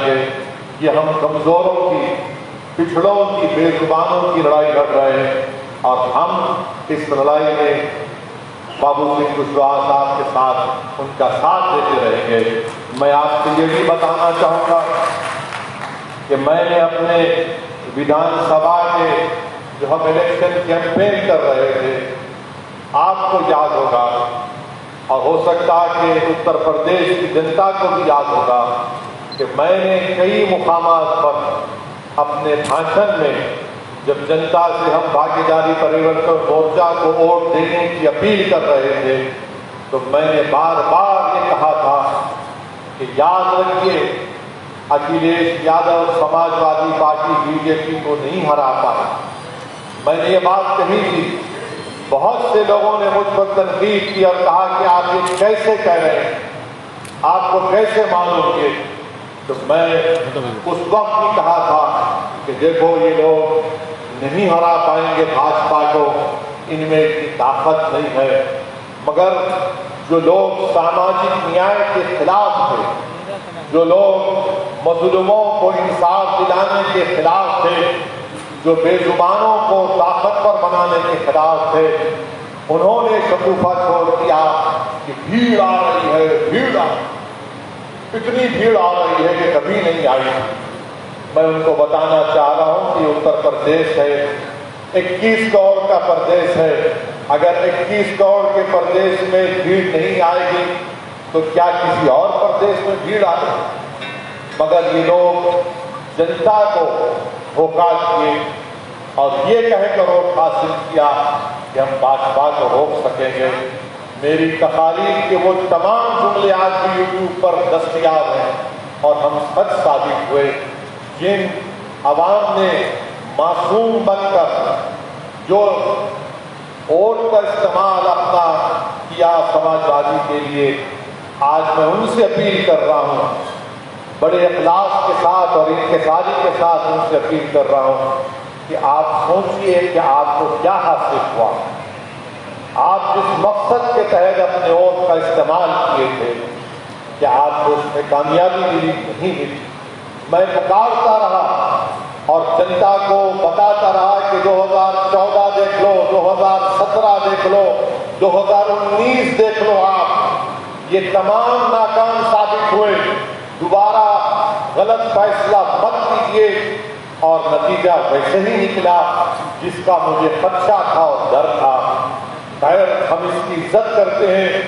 گے. یہ ہم کمزوروں کی، پچھڑوں کی، بے زبانوں کی لڑائی لڑ رہے ہیں، اور ہم اس لڑائی میں بابو سنگھ کشواہا صاحب کے ساتھ ان کا ساتھ دیتے رہیں گے. میں آپ کو یہ بھی بتانا چاہوں گا کہ میں نے اپنے ودھان سبھا کے جو ہم الیکشن کیمپین کر رہے تھے، آپ کو یاد ہوگا اور ہو سکتا ہے کہ اتر پردیش کی جنتا کو بھی یاد ہوگا کہ میں نے کئی مقامات پر اپنے بھاشن میں جب جنتا سے ہم بھاگیداری پریورتن مورچہ کو ووٹ دینے کی اپیل کر رہے تھے تو میں نے بار بار یہ کہا تھا کہ یاد رکھیے Akhilesh Yadav Samajwadi party B J P کو نہیں ہرا پائی. میں نے یہ بات کہی تھی. بہت سے لوگوں نے مجھ پر تنقید کی اور کہا کہ آپ یہ کیسے کہہ رہے ہیں، آپ کو کیسے معلوم ہے؟ تو میں اس وقت بھی کہا تھا کہ دیکھو یہ لوگ نہیں ہرا پائیں گے بھاجپا کو، ان میں اتنی طاقت نہیں ہے. مگر جو لوگ ساماجک نیائے کے خلاف تھے، جو لوگ مظلوموں کو انصاف دلانے کے خلاف تھے، جو بے زبانوں کو طاقتور بنانے کے خلاف تھے، انہوں نے شکوفہ چھوڑ دیا کہ بھیڑ آ رہی ہے، بھیڑ اتنی بھیڑ آ رہی ہے کہ کبھی نہیں آئی. میں ان کو بتانا چاہ رہا ہوں کہ اتر پردیش ہے 21 کروڑ کا پردیش ہے. اگر 21 کروڑ کے پردیش میں بھیڑ نہیں آئے گی تو کیا کسی اور پردیش میں بھیڑ آئے گی؟ مگر یہ لوگ جنتا کو دھوکہ کیے اور یہ کہہ کر ووٹ حاصل کیا کہ ہم بھاجپا کو روک سکیں گے. میری تقاریر کے وہ تمام جملے آج بھی یوٹیوب پر دستیاب ہیں اور ہم سچ ثابت ہوئے. جن عوام نے معصوم بن کر جو ووٹ کا استعمال اپنا کیا سماجوادی کے لیے، آج میں ان سے اپیل کر رہا ہوں، بڑے اخلاص کے ساتھ اور انکساری کے ساتھ ان سے اپیل کر رہا ہوں کہ آپ سوچئے کہ آپ کو کیا حاصل ہوا. آپ جس مقصد کے تحت اپنے ووٹ کا استعمال کیے تھے کہ آپ کو اس میں کامیابی ملی نہیں ملی. میں پکارتا رہا اور جنتا کو بتاتا رہا کہ 2014 دیکھ لو، 2017 دیکھ لو، 2019 دیکھ لو، آپ یہ تمام ناکام ثابت ہوئے. دوبارہ غلط فیصلہ مت کیجیے. اور نتیجہ ویسے ہی نکلا جس کا مجھے خدشہ تھا اور ڈر تھا. خیر، ہم اس کی عزت کرتے ہیں،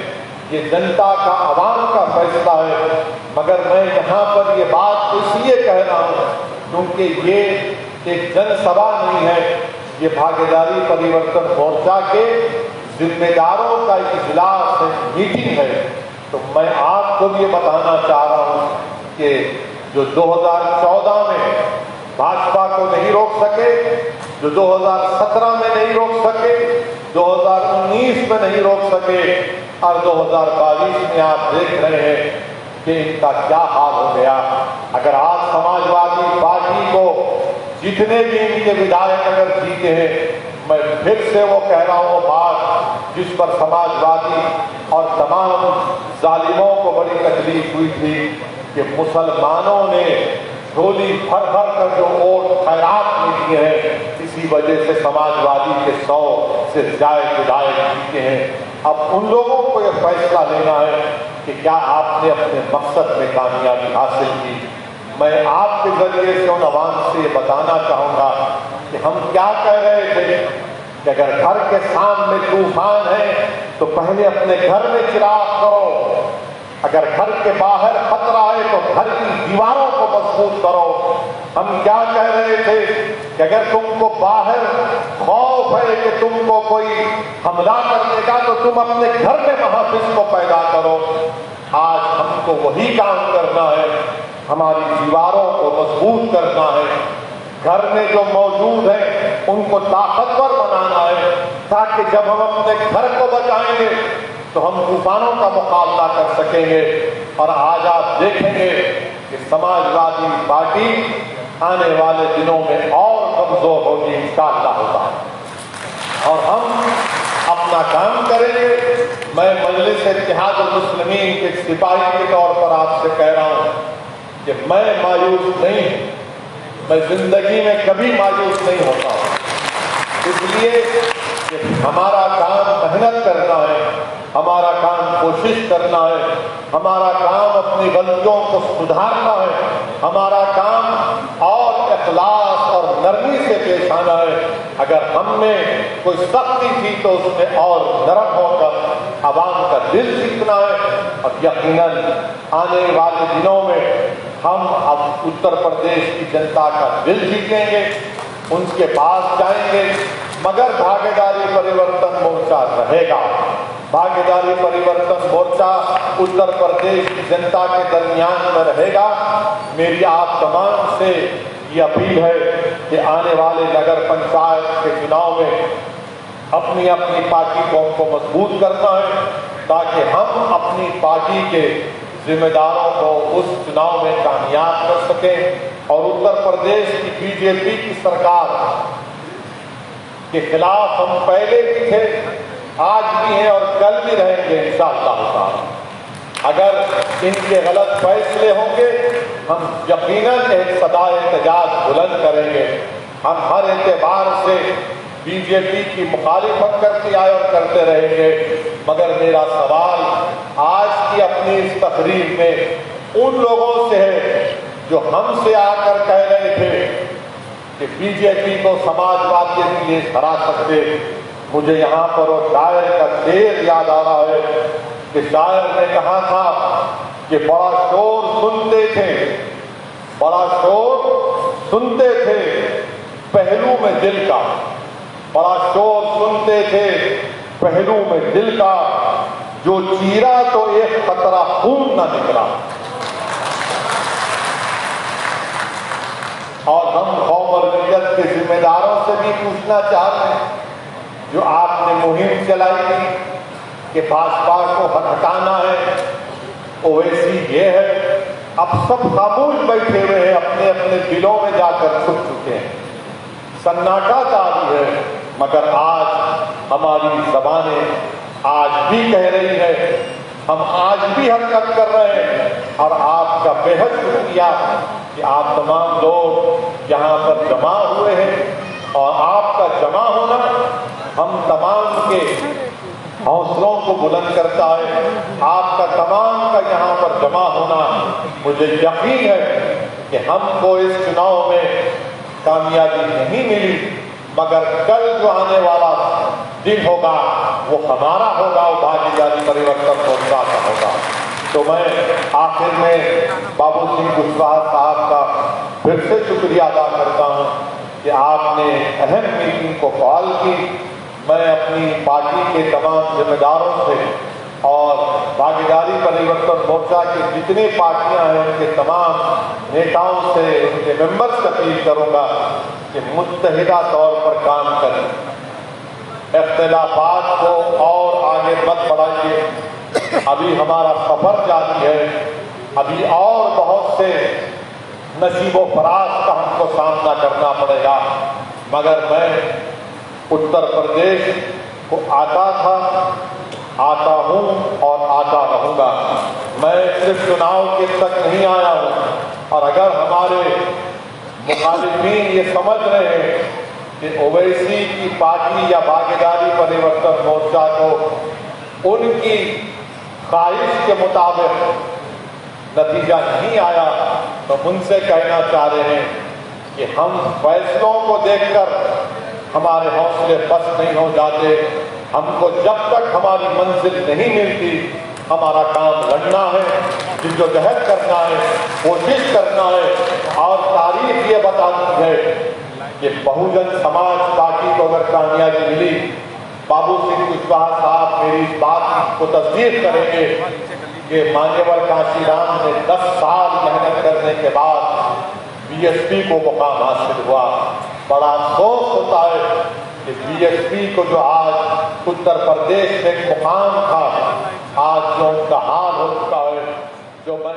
یہ جنتا کا، عوام کا فیصلہ ہے. مگر میں یہاں پر یہ بات اس لیے کہہ رہا ہوں کیونکہ یہ ایک جن سبھا نہیں ہے، یہ بھاگیداری پریورتن مورچہ کے ذمہ داروں کا ایک اجلاس ہے، میٹنگ ہے. تو میں آپ کو بھی یہ بتانا چاہ رہا ہوں کہ جو 2014 میں بھاجپا کو نہیں روک سکے، جو 2017 میں نہیں روک سکے، 2019 میں نہیں روک سکے، اور 2022 میں آپ دیکھ رہے ہیں کہ ان کا کیا حال ہو گیا. اگر آج سماجوادی پارٹی کو جتنے بھی ان کے ودھائک اگر جیتے ہیں، میں پھر سے وہ کہہ رہا ہوں بات جس پر سماجوادی اور تمام ظالموں کو بڑی تکلیف ہوئی تھی کہ مسلمانوں نے جھولی بھر بھر کر جو ووٹ خیرات میں دیے ہیں، اسی وجہ سے سماجوادی کے 100 سے زائد ودھائک جیتے ہیں. اب ان لوگوں کو یہ فیصلہ لینا ہے کہ کیا آپ نے اپنے مقصد میں کامیابی حاصل کی. میں آپ کے ذریعے سے ان عوام سے یہ بتانا چاہوں گا کہ ہم کیا کہہ رہے تھے کہ اگر گھر کے سامنے طوفان ہے تو پہلے اپنے گھر میں چراغ کرو، اگر گھر کے باہر خطرہ ہے تو گھر کی دیواروں کو مضبوط کرو. ہم کیا کہہ رہے تھے کہ اگر تم کو باہر خوف ہے کہ تم کو کوئی حملہ کرنے کا تو تم اپنے گھر میں محافظ کو پیدا کرو. آج ہم کو وہی کام کرنا ہے، ہماری دیواروں کو مضبوط کرنا ہے، گھر میں جو موجود ہیں ان کو طاقتور بنانا ہے تاکہ جب ہم اپنے گھر کو بچائیں گے تو ہم طوفانوں کا مقابلہ کر سکیں گے. اور آج آپ دیکھیں گے کہ سماجوادی پارٹی آنے والے دنوں میں اور کمزور ہوگی انشاءاللہ ہوگا، اور ہم اپنا کام کریں گے. میں مجلس اتحاد المسلمین کے سپاہی کے طور پر آپ سے کہہ رہا ہوں کہ میں مایوس نہیں ہوں، میں زندگی میں کبھی مایوس نہیں ہوتا ہوں، اس لیے کہ ہمارا کام محنت کرنا ہے، ہمارا کام کوشش کرنا ہے، ہمارا کام اپنی غلطیوں کو سدھارنا ہے، ہمارا کام اور اخلاص اور نرمی سے پیش آنا ہے۔ اگر ہم میں کوئی سختی تھی تو اس میں اور نرم ہو کر عوام کا دل جیتنا ہے، اور یقیناً آنے والے دنوں میں ہم اب اتر پردیش کی جنتا کا دل جیتیں گے، ان کے پاس جائیں گے، مگر بھاگیداری پریورتن مورچہ رہے گا۔ بھاگیداری پریورتن مورچہ اتر پردیش کی جنتا کے درمیان میں رہے گا۔ میری آپ تمام سے یہ اپیل ہے کہ آنے والے نگر پنچایت کے چناؤ میں اپنی اپنی پارٹی کو ہم کو مضبوط کرنا ہے، تاکہ ہم اپنی پارٹی کے ذمہ داروں کو اس چناؤ میں کامیاب کر سکیں، اور اتر پردیش کی بی جے پی کی سرکار کے خلاف ہم پہلے بھی تھے، آج بھی ہیں اور کل بھی رہیں گے انشاءاللہ تعالی۔ اگر ان کے غلط فیصلے ہوں گے، ہم یقیناً ایک صدائے احتجاج بلند کریں گے۔ ہم ہر اعتبار سے بی جے پی کی مخالفت کرتے آئے اور کرتے رہیں گے، مگر میرا سوال آج کی اپنی اس تقریر میں ان لوگوں سے ہے جو ہم سے آ کر کہہ رہے تھے کہ بی جے پی کو سماجوادی کے لیے ہرا سکتے۔ مجھے یہاں پر وہ شاعر کا شعر یاد آ رہا ہے کہ شاعر نے کہا تھا کہ بڑا شور سنتے تھے، بڑا شور سنتے تھے پہلو میں دل کا، بڑا شور سنتے تھے پہلو میں دل کا، جو چیرا تو ایک قطرہ خون نہ نکلا۔ اور ہم قوم اور ملت کے ذمہ داروں سے بھی پوچھنا چاہتے ہیں، جو آپ نے مہم چلائی تھی کہ بھاجپا کو ہٹانا ہے، اویسی یہ ہے، اب سب خاموش بیٹھے ہوئے ہیں، اپنے اپنے دلوں میں جا کر چھپ چکے ہیں، سناٹا جاری ہے، مگر آج ہماری زبانیں آج بھی کہہ رہی ہے، ہم آج بھی حرکت کر رہے ہیں۔ اور آپ کا بے حد شکریہ کہ آپ تمام لوگ یہاں پر جمع ہوئے ہیں، اور آپ کا جمع ہونا ہم تمام کے حوصلوں کو بلند کرتا ہے۔ آپ کا تمام کا یہاں پر جمع ہونا، مجھے یقین ہے کہ ہم کو اس چناؤ میں کامیابی نہیں ملی، مگر کل جو آنے والا دن ہوگا وہ ہمارا ہوگا، وہ بھاگیداری پریورتن مورچہ کا ہوگا۔ تو میں آخر میں بابو سنگھ کشواہا صاحب کا پھر سے شکریہ ادا کرتا ہوں کہ آپ نے اہم میٹنگ کو کال کی۔ میں اپنی پارٹی کے تمام ذمہ داروں سے اور بھاگیداری پریورتن مورچہ کی جتنی پارٹیاں ہیں ان کے تمام نیتاؤں سے، ان کے ممبرز سے اپیل کروں گا کہ متحدہ طور پر کام کریں، اختلافات کو اور آگے مت بڑھائیے۔ ابھی ہمارا سفر جاری ہے، ابھی اور بہت سے نصیب و فراز کا ہم کو سامنا کرنا پڑے گا، مگر میں اتر پردیش کو آتا تھا، آتا ہوں اور آتا رہوں گا۔ میں صرف چناؤ کے تک نہیں آیا ہوں، اور اگر ہمارے مخالفین یہ سمجھ رہے ہیں کہ اویسی کی پارٹی یا بھاگیداری پریورتن مورچہ کو ان کی خواہش کے مطابق نتیجہ نہیں آیا، تو ان سے کہنا چاہ رہے ہیں کہ ہم فیصلوں کو دیکھ کر ہمارے حوصلے پست نہیں ہو جاتے۔ ہم کو جب تک ہماری منزل نہیں ملتی، ہمارا کام لڑنا ہے، جدوجہد کرنا ہے، کوشش کرنا ہے۔ اور تاریخ یہ بتاتی ہے کہ بہوجن سماج پارٹی کو اگر کامیابی ملی، بابو سنگھ کشواہا صاحب میری اس بات کو تصدیق کریں گے کہ مانیور کانشی رام نے 10 سال محنت کرنے کے بعد بی ایس پی کو مقام حاصل ہوا۔ بڑا افسوس ہوتا ہے کہ بی ایس پی کو جو آج اتر پردیش میں ایک مقام تھا، آج جو ان کا حال ہو چکا ہے، جو میں